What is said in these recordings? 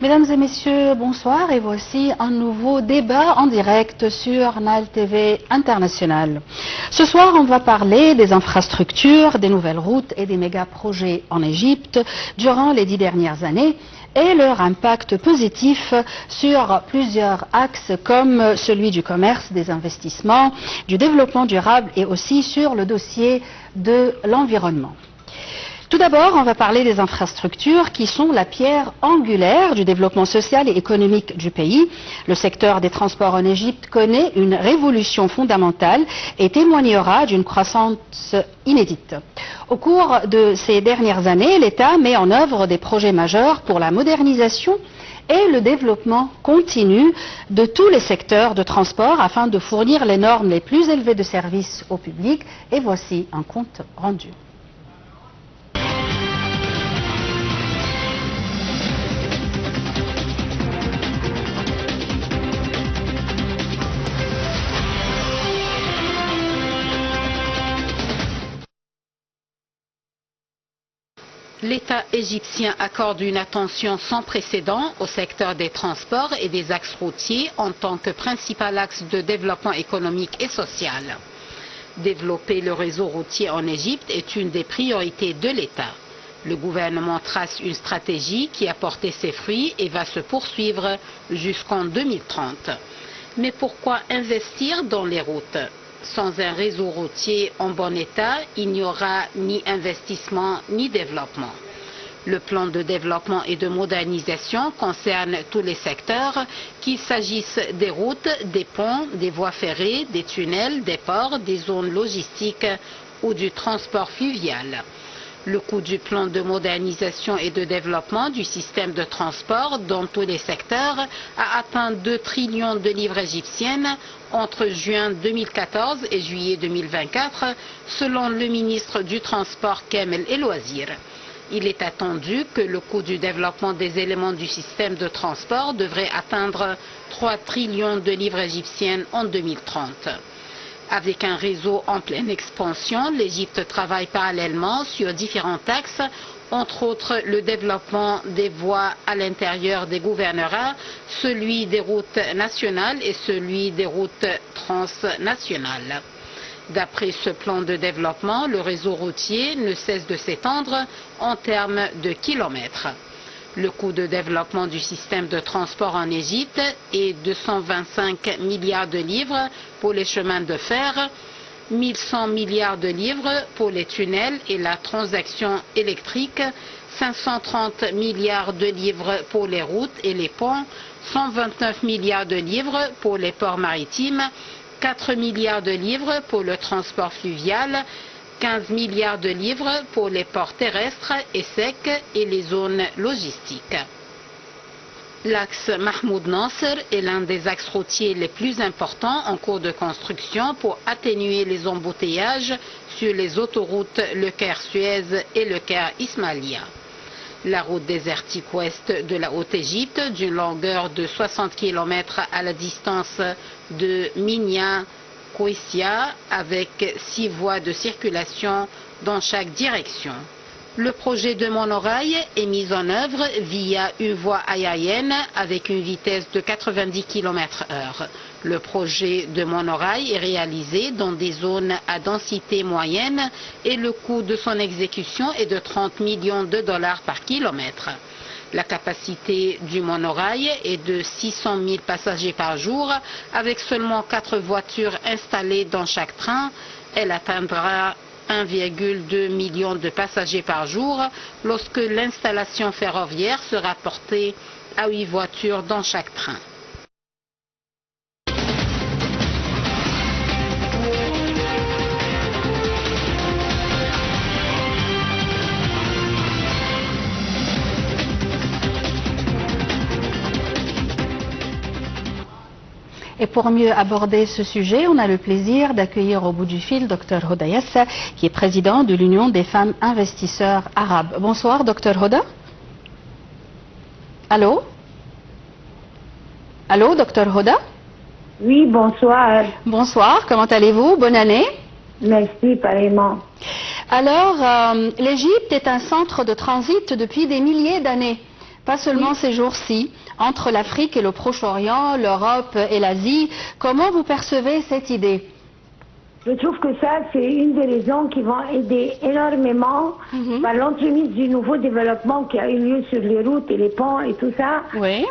Mesdames et messieurs, bonsoir et voici un nouveau débat en direct sur Nile TV International. Ce soir, on va parler des infrastructures, des nouvelles routes et des méga-projets en Égypte durant les 10 dernières années et leur impact positif sur plusieurs axes comme celui du commerce, des investissements, du développement durable et aussi sur le dossier de l'environnement. Tout d'abord, on va parler des infrastructures qui sont la pierre angulaire du développement social et économique du pays. Le secteur des transports en Égypte connaît une révolution fondamentale et témoignera d'une croissance inédite. Au cours de ces dernières années, l'État met en œuvre des projets majeurs pour la modernisation et le développement continu de tous les secteurs de transport afin de fournir les normes les plus élevées de services au public. Et voici un compte rendu. L'État égyptien accorde une attention sans précédent au secteur des transports et des axes routiers en tant que principal axe de développement économique et social. Développer le réseau routier en Égypte est une des priorités de l'État. Le gouvernement trace une stratégie qui a porté ses fruits et va se poursuivre jusqu'en 2030. Mais pourquoi investir dans les routes ? Sans un réseau routier en bon état, il n'y aura ni investissement ni développement. Le plan de développement et de modernisation concerne tous les secteurs, qu'il s'agisse des routes, des ponts, des voies ferrées, des tunnels, des ports, des zones logistiques ou du transport fluvial. Le coût du plan de modernisation et de développement du système de transport dans tous les secteurs a atteint 2 trillions de livres égyptiennes entre juin 2014 et juillet 2024, selon le ministre du Transport Kamel El Wazir. Il est attendu que le coût du développement des éléments du système de transport devrait atteindre 3 trillions de livres égyptiennes en 2030. Avec un réseau en pleine expansion, l'Égypte travaille parallèlement sur différents axes, entre autres le développement des voies à l'intérieur des gouvernorats, celui des routes nationales et celui des routes transnationales. D'après ce plan de développement, le réseau routier ne cesse de s'étendre en termes de kilomètres. Le coût de développement du système de transport en Égypte est 225 milliards de livres pour les chemins de fer, 1100 milliards de livres pour les tunnels et la transaction électrique, 530 milliards de livres pour les routes et les ponts, 129 milliards de livres pour les ports maritimes, 4 milliards de livres pour le transport fluvial, 15 milliards de livres pour les ports terrestres et secs et les zones logistiques. L'axe Mahmoud Nasser est l'un des axes routiers les plus importants en cours de construction pour atténuer les embouteillages sur les autoroutes Le Caire-Suez et Le Caire-Ismailia. La route désertique ouest de la Haute-Égypte, d'une longueur de 60 km à la distance de Minya, Kouessia, avec 6 voies de circulation dans chaque direction. Le projet de monorail est mis en œuvre via une voie aérienne avec une vitesse de 90 km/h. Le projet de monorail est réalisé dans des zones à densité moyenne et le coût de son exécution est de 30 millions de dollars par kilomètre. La capacité du monorail est de 600 000 passagers par jour, avec seulement 4 voitures installées dans chaque train. Elle atteindra 1,2 million de passagers par jour lorsque l'installation ferroviaire sera portée à 8 voitures dans chaque train. Et pour mieux aborder ce sujet, on a le plaisir d'accueillir au bout du fil Dr Hoda Yassa, qui est président de l'Union des femmes investisseurs arabes. Bonsoir, Dr Hoda. Allô? Allô, Dr Hoda? Oui, bonsoir. Bonsoir, comment allez-vous? Bonne année. Merci, pareillement. Alors, l'Égypte est un centre de transit depuis des milliers d'années. pas seulement ces jours-ci, entre l'Afrique et le Proche-Orient, l'Europe et l'Asie. Comment vous percevez cette idée? Je trouve que ça, c'est une des raisons qui vont aider énormément par l'entremise du nouveau développement qui a eu lieu sur les routes et les ponts et tout ça,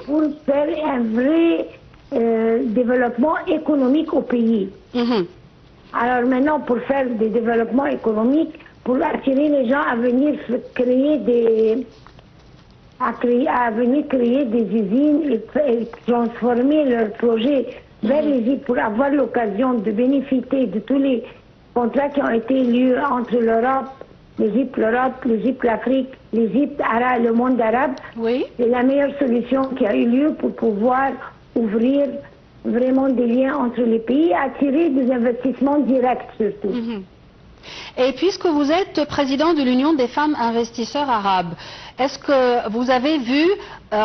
pour faire un vrai développement économique au pays. Alors maintenant, pour faire des développements économiques, pour attirer les gens à venir créer des usines et transformer leurs projets vers l'Égypte pour avoir l'occasion de bénéficier de tous les contrats qui ont été liés entre l'Europe, l'Égypte, l'Afrique, l'Égypte, le monde arabe. C'est la meilleure solution qui a eu lieu pour pouvoir ouvrir vraiment des liens entre les pays, attirer des investissements directs surtout. Et puisque vous êtes président de l'Union des femmes investisseurs arabes, est-ce que vous avez vu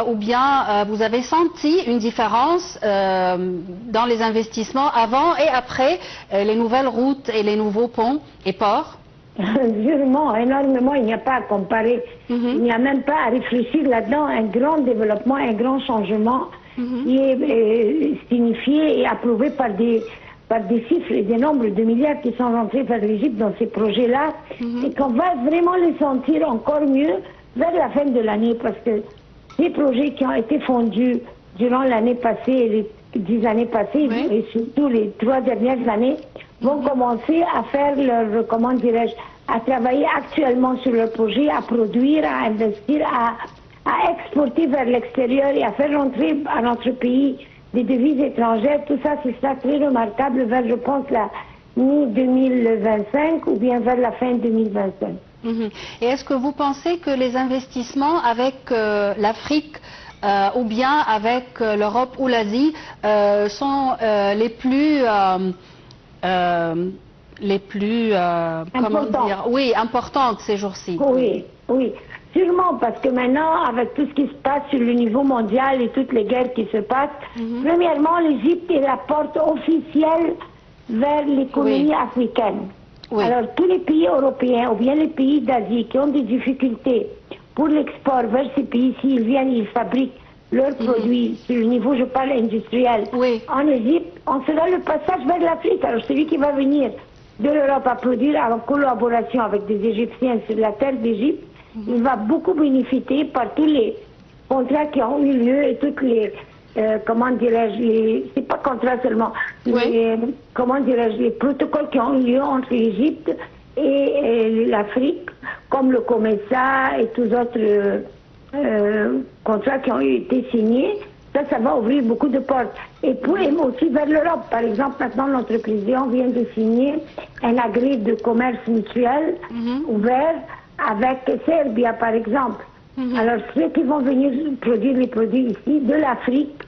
ou bien vous avez senti une différence dans les investissements avant et après les nouvelles routes et les nouveaux ponts et ports? Sûrement, énormément, il n'y a pas à comparer. Il n'y a même pas à réfléchir là-dedans. Un grand développement, un grand changement qui est signifié et approuvé par des chiffres et des nombres de milliards qui sont rentrés vers l'Égypte dans ces projets-là, et qu'on va vraiment les sentir encore mieux vers la fin de l'année, parce que ces projets qui ont été fondus durant l'année passée et les 10 années passées, et surtout les 3 dernières années, vont commencer à faire leur, comment dirais-je, à travailler actuellement sur leur projet, à produire, à investir, à exporter vers l'extérieur et à faire rentrer à notre pays des devises étrangères. Tout ça, c'est ça très remarquable vers, je pense, la mi-2025 ou bien vers la fin 2025. Et est-ce que vous pensez que les investissements avec l'Afrique ou bien avec l'Europe ou l'Asie sont les plus comment dire, importantes ces jours-ci? Oui, sûrement, parce que maintenant, avec tout ce qui se passe sur le niveau mondial et toutes les guerres qui se passent, premièrement, l'Égypte est la porte officielle vers l'économie africaine. Alors, tous les pays européens ou bien les pays d'Asie qui ont des difficultés pour l'export vers ces pays-ci, ils viennent, ils fabriquent leurs produits sur le niveau, je parle industriel. En Égypte, on sera le passage vers l'Afrique. Alors, celui qui va venir de l'Europe à produire en collaboration avec des Égyptiens sur la terre d'Égypte, il va beaucoup bénéficier par tous les contrats qui ont eu lieu et toutes les, comment dirais-je, c'est pas contrats seulement, comment dirais-je, les protocoles qui ont eu lieu entre l'Égypte et l'Afrique, comme le COMESA et tous autres contrats qui ont été signés. Ça va ouvrir beaucoup de portes. Et pour aussi vers l'Europe. Par exemple, maintenant, notre président vient de signer un agrès de commerce mutuel ouvert avec Serbia, par exemple. Alors, ceux qui vont venir produire les produits ici, de l'Afrique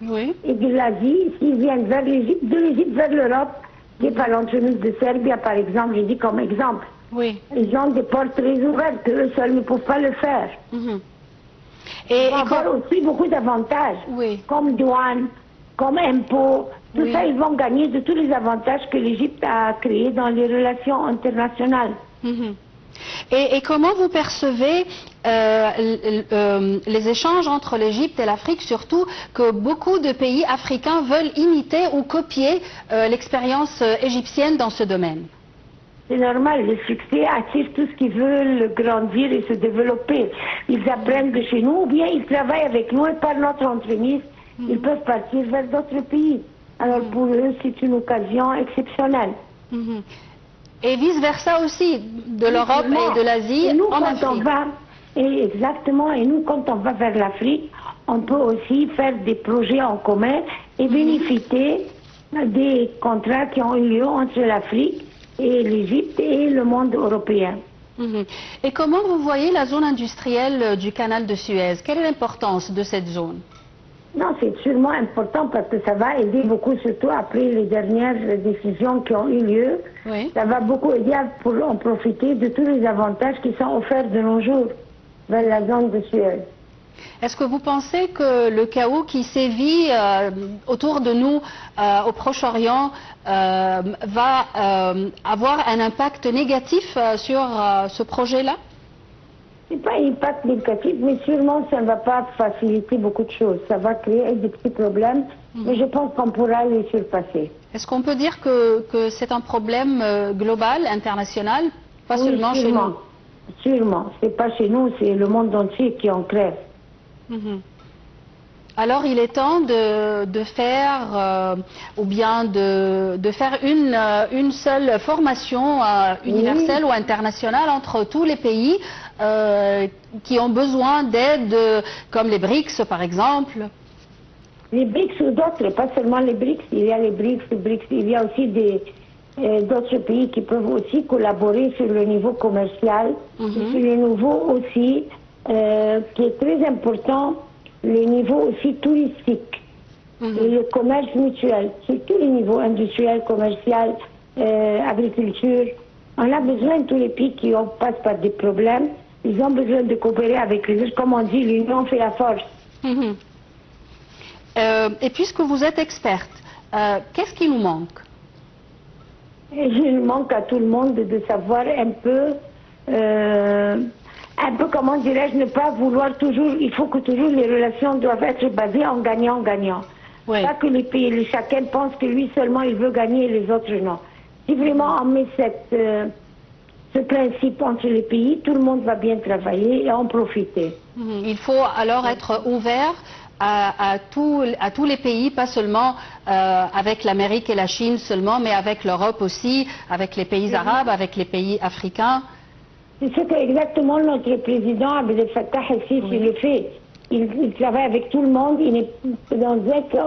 et de l'Asie, s'ils viennent vers l'Égypte, de l'Égypte vers l'Europe, qui est par l'entremise de Serbia, par exemple, je dis comme exemple. Ils ont des portes très ouvertes, eux seuls ne peuvent pas le faire. Et avoir aussi beaucoup d'avantages, comme douane, comme impôts, tout ça, ils vont gagner de tous les avantages que l'Égypte a créés dans les relations internationales. Et comment vous percevez les échanges entre l'Égypte et l'Afrique, surtout que beaucoup de pays africains veulent imiter ou copier l'expérience égyptienne dans ce domaine? C'est normal, le succès attire tout ce qui veulent grandir et se développer. Ils apprennent de chez nous ou bien ils travaillent avec nous et par notre entremise, ils peuvent partir vers d'autres pays. Alors pour eux, c'est une occasion exceptionnelle. Et vice-versa aussi, de l'Europe et de l'Asie en Afrique. Exactement, et nous, quand on va vers l'Afrique, on peut aussi faire des projets en commun et bénéficier des contrats qui ont eu lieu entre l'Afrique et l'Égypte et le monde européen. Et comment vous voyez la zone industrielle du canal de Suez? Quelle est l'importance de cette zone? Non, c'est sûrement important parce que ça va aider beaucoup, surtout après les dernières décisions qui ont eu lieu. Ça va beaucoup aider pour en profiter de tous les avantages qui sont offerts de nos jours vers la zone de Suez. Est-ce que vous pensez que le chaos qui sévit autour de nous au Proche-Orient va avoir un impact négatif sur ce projet-là? C'est pas un impact négatif, mais sûrement ça ne va pas faciliter beaucoup de choses. Ça va créer des petits problèmes, mais je pense qu'on pourra les surpasser. Est-ce qu'on peut dire que c'est un problème global, international, pas Oui, seulement chez nous? Sûrement. C'est pas chez nous, c'est le monde entier qui en crève. Alors il est temps de faire, ou bien de faire une seule formation universelle ou internationale entre tous les pays qui ont besoin d'aide, comme les BRICS par exemple. Les BRICS ou d'autres, pas seulement les BRICS, il y a les BRICS, il y a aussi d'autres pays qui peuvent aussi collaborer sur le niveau commercial, et sur le niveau aussi, qui est très important, le niveau aussi touristique, et le commerce mutuel, sur tous les niveaux, industriel, commercial, agriculture. On a besoin de tous les pays qui passent par des problèmes, ils ont besoin de coopérer avec les autres. Comme on dit, l'union fait la force. Et puisque vous êtes experte, qu'est-ce qui nous manque? Il manque à tout le monde de savoir un peu, comment dirais-je, ne pas vouloir toujours, il faut que toujours les relations doivent être basées en gagnant-gagnant. Oui. Pas que les pays, chacun pense que lui seulement il veut gagner et les autres non. Si vraiment on met ce principe entre les pays, tout le monde va bien travailler et en profiter. Il faut alors être ouvert à tous les pays, pas seulement avec l'Amérique et la Chine seulement, mais avec l'Europe aussi, avec les pays arabes, avec les pays africains. C'est ce que exactement notre président Abdel Fattah el-Sisi le fait. Il travaille avec tout le monde, il n'est dans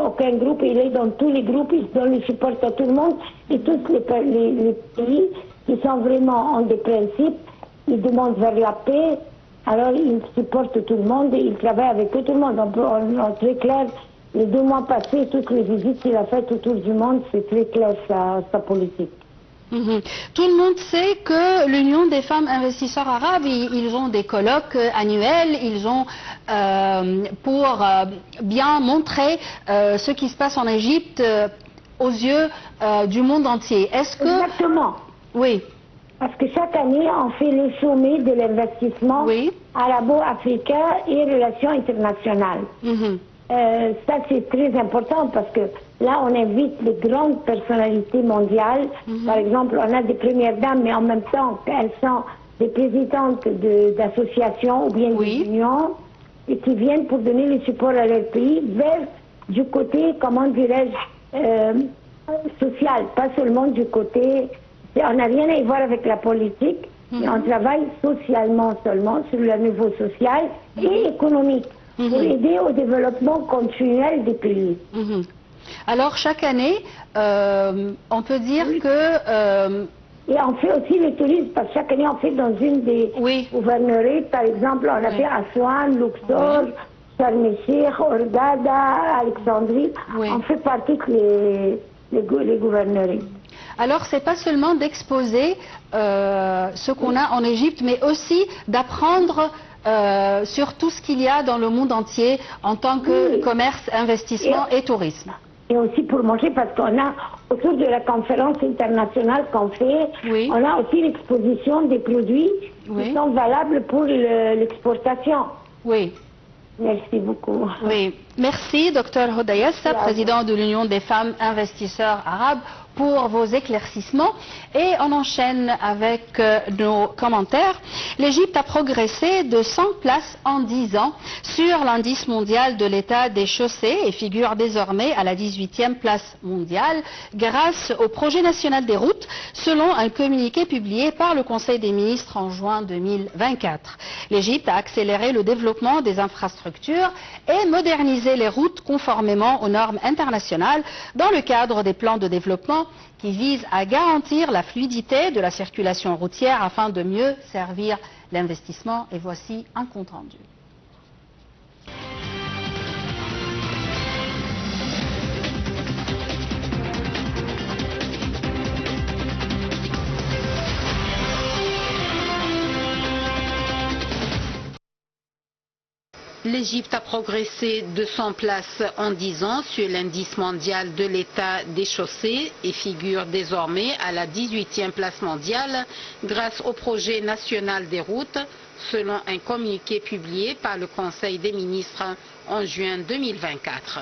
aucun groupe, il est dans tous les groupes, il donne le support à tout le monde. Et tous les pays qui sont vraiment en des principes, ils demandent vers la paix, alors il supporte tout le monde et il travaille avec tout le monde. On est très clair, les 2 mois passés, toutes les visites qu'il a faites autour du monde, c'est très clair sa politique. Tout le monde sait que l'Union des femmes investisseurs arabes, ils ont des colloques annuels, ils ont pour bien montrer ce qui se passe en Égypte aux yeux du monde entier. Est-ce que... Exactement. Oui. Parce que chaque année, on fait le sommet de l'investissement arabo-africain et relations internationales. Ça, c'est très important parce que là, on invite les grandes personnalités mondiales. Par exemple, on a des premières dames, mais en même temps, elles sont des présidentes d'associations ou bien d'unions et qui viennent pour donner le support à leur pays vers du côté, comment dirais-je, social, pas seulement du côté... On n'a rien à y voir avec la politique, mais on travaille socialement seulement, sur le niveau social et économique, pour aider au développement continuel des pays. Alors, chaque année, on peut dire que... Et on fait aussi le tourisme, parce que chaque année, on fait dans une des gouverneries, par exemple, on a fait Aswan, Luxor, Sharm el-Sheikh, Hurghada, Alexandrie. On fait partie les gouverneries. Alors, c'est pas seulement d'exposer ce qu'on a en Égypte, mais aussi d'apprendre sur tout ce qu'il y a dans le monde entier en tant que commerce, investissement et tourisme. Et aussi pour manger, parce qu'on a, autour de la conférence internationale qu'on fait, on a aussi l'exposition des produits qui sont valables pour l'exportation. Oui. Merci beaucoup. Oui. Merci, Dr Hodayessa, président de l'Union des femmes investisseurs arabes, pour vos éclaircissements. Et on enchaîne avec nos commentaires. L'Égypte a progressé de 100 places en 10 ans sur l'indice mondial de l'état des chaussées et figure désormais à la 18e place mondiale grâce au projet national des routes, selon un communiqué publié par le Conseil des ministres en juin 2024. L'Égypte a accéléré le développement des infrastructures et modernisé les routes conformément aux normes internationales dans le cadre des plans de développement qui visent à garantir la fluidité de la circulation routière afin de mieux servir l'investissement. Et voici un compte rendu. L'Égypte a progressé de 100 places en 10 ans sur l'indice mondial de l'état des chaussées et figure désormais à la 18e place mondiale grâce au projet national des routes, selon un communiqué publié par le Conseil des ministres en juin 2024.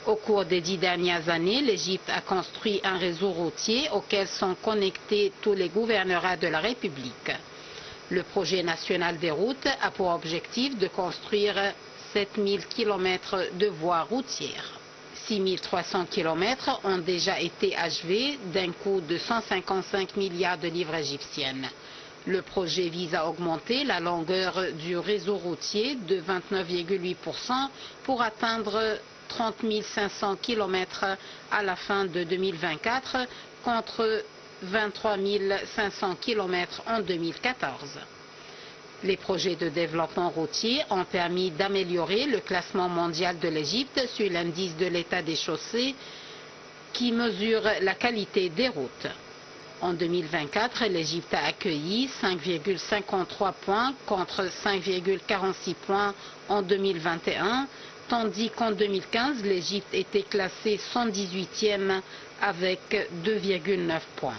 Au cours des 10 dernières années, l'Égypte a construit un réseau routier auquel sont connectés tous les gouvernorats de la République. Le projet national des routes a pour objectif de construire 7000 km de voies routières. 6300 km ont déjà été achevés d'un coût de 155 milliards de livres égyptiennes. Le projet vise à augmenter la longueur du réseau routier de 29,8% pour atteindre 30 500 km à la fin de 2024 contre 23 500 km en 2014. Les projets de développement routier ont permis d'améliorer le classement mondial de l'Égypte sur l'indice de l'état des chaussées qui mesure la qualité des routes. En 2024, l'Égypte a accueilli 5,53 points contre 5,46 points en 2021, tandis qu'en 2015, l'Égypte était classée 118e avec 2,9 points.